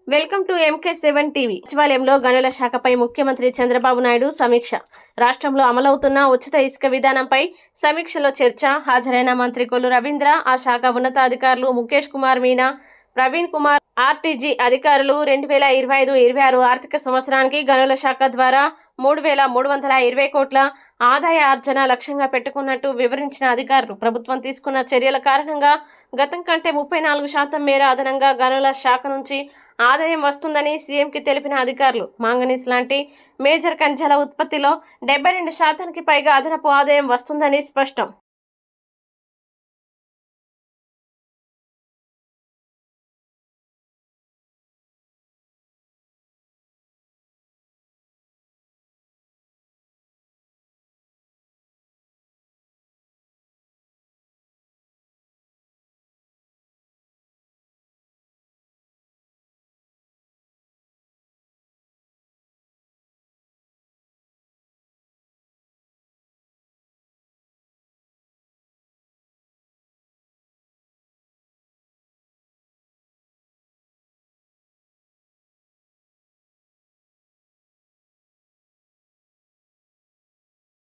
Welcome to MK7 TV. సచివాలయంలో గనుల శాఖపై ముఖ్యమంత్రి చంద్రబాబు నాయుడు సమీక్ష. రాష్ట్రంలో అమలవుతున్న ఉచిత ఇసుక విధానంపై సమీక్షలో చర్చ. హాజరైన మంత్రి కొల్లు రవీంద్ర, ఆ శాఖ ఉన్నతాధికారులు ముఖేష్ కుమార్ మీనా, ప్రవీణ్ కుమార్, ఆర్టీజీ అధికారులు 2025-26 ఆర్థిక సంవత్సరానికి గనుల శాఖ ద్వారా 3,320 కోట్ల ఆదాయ ఆర్జన లక్ష్యంగా పెట్టుకున్నట్టు వివరించిన అధికారులు, ప్రభుత్వం తీసుకున్న చర్యల కారణంగా గతం కంటే 34% మేర అదనంగా గనుల శాఖ నుంచి ఆదాయం వస్తుందని సీఎంకి తెలిపిన అధికారులు, మాంగనీస్ లాంటి మేజర్ ఖనిజాల ఉత్పత్తిలో 72%కి పైగా అదనపు ఆదాయం వస్తుందని స్పష్టం.